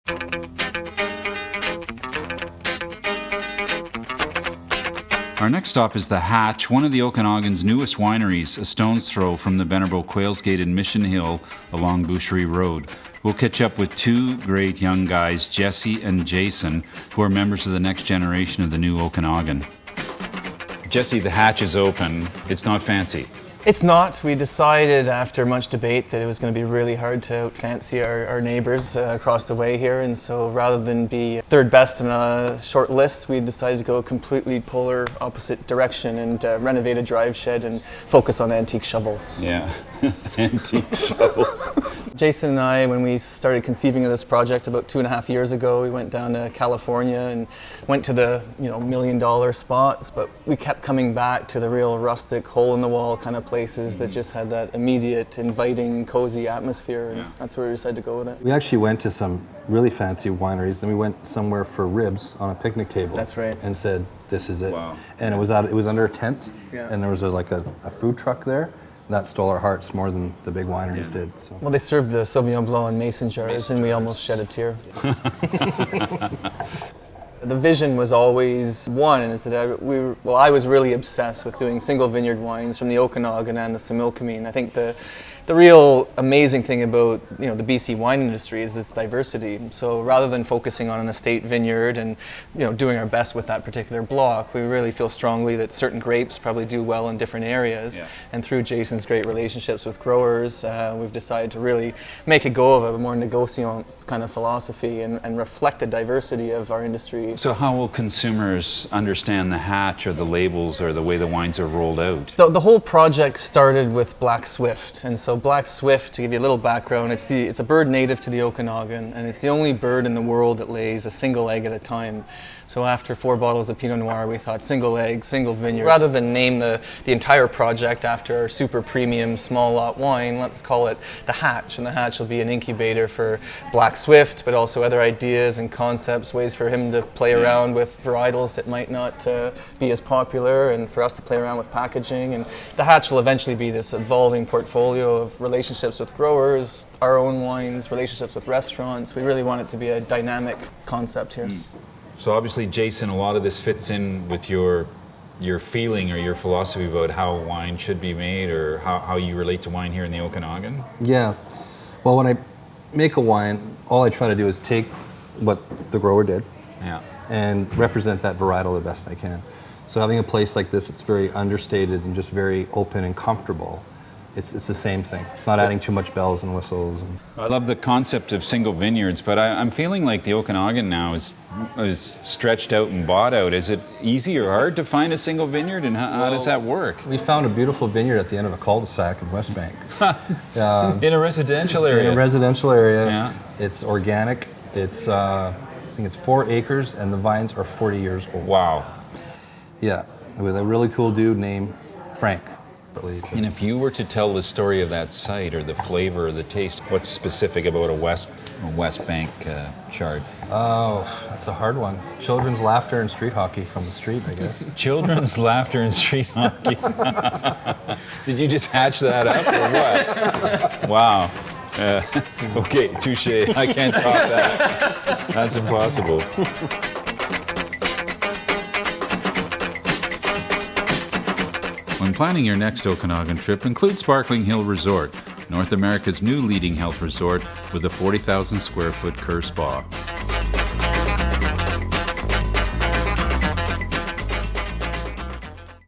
Our next stop is The Hatch, one of the Okanagan's newest wineries, a stone's throw from the Venerable Quails Gate in Mission Hill along Boucherie Road. We'll catch up with two great young guys, Jessie and Jason, who are members of the next generation of the new Okanagan. Jessie, The Hatch is open. It's not fancy. It's not. We decided after much debate that it was going to be really hard to outfancy our neighbours across the way here, and so rather than be third best in a short list, we decided to go a completely polar opposite direction and renovate a drive shed and focus on antique shovels. Yeah, antique shovels. Jason and I, when we started conceiving of this project about 2.5 years ago, we went down to California and went to the $1 million spots, but we kept coming back to the real rustic, hole-in-the-wall kind of places that just had that immediate, inviting, cozy atmosphere, and that's where we decided to go with it. We actually went to some really fancy wineries, then we went somewhere for ribs on a picnic table. That's right. And said, this is it. Wow. And it was under a tent, and there was a food truck there. That stole our hearts more than the big wineries did. So. Well, they served the Sauvignon Blanc in mason jars, and we almost shed a tear. The vision was always one, is that I was really obsessed with doing single vineyard wines from the Okanagan and the Similkameen. I think the real amazing thing about the BC wine industry is this diversity. So rather than focusing on an estate vineyard and doing our best with that particular block, we really feel strongly that certain grapes probably do well in different areas. Yeah. And through Jason's great relationships with growers, we've decided to really make a go of a more negociant kind of philosophy and reflect the diversity of our industry. So how will consumers understand the hatch or the labels or the way the wines are rolled out? The whole project started with black swift, and so black swift, to give you a little background, it's a bird native to the Okanagan, and it's the only bird in the world that lays a single egg at a time. So after 4 bottles of Pinot Noir, we thought single egg, single vineyard. Rather than name the entire project after our super premium small lot wine, let's call it The Hatch. And The Hatch will be an incubator for Black Swift, but also other ideas and concepts, ways for him to play around with varietals that might not be as popular, and for us to play around with packaging. And The Hatch will eventually be this evolving portfolio of relationships with growers, our own wines, relationships with restaurants. We really want it to be a dynamic concept here. So obviously, Jason, a lot of this fits in with your feeling or your philosophy about how wine should be made, or how you relate to wine here in the Okanagan. Yeah. Well, when I make a wine, all I try to do is take what the grower did and represent that varietal the best I can. So having a place like this, it's very understated and just very open and comfortable. It's the same thing. It's not adding too much bells and whistles. I love the concept of single vineyards, but I'm feeling like the Okanagan now is stretched out and bought out. Is it easy or hard to find a single vineyard, and how does that work? We found a beautiful vineyard at the end of a cul-de-sac in West Bank. In a residential area? In a residential area. Yeah. It's organic. It's, I think it's 4 acres, and the vines are 40 years old. Wow. Yeah, with a really cool dude named Frank. And if you were to tell the story of that site, or the flavor or the taste, what's specific about a West Bank chard? Oh, that's a hard one. Children's laughter and street hockey from the street, I guess. Children's laughter and street hockey. Did you just hatch that up, or what? Wow. Okay, touche. I can't top that. That's impossible. When planning your next Okanagan trip, include Sparkling Hill Resort, North America's new leading health resort with a 40,000 square foot Kerr Spa.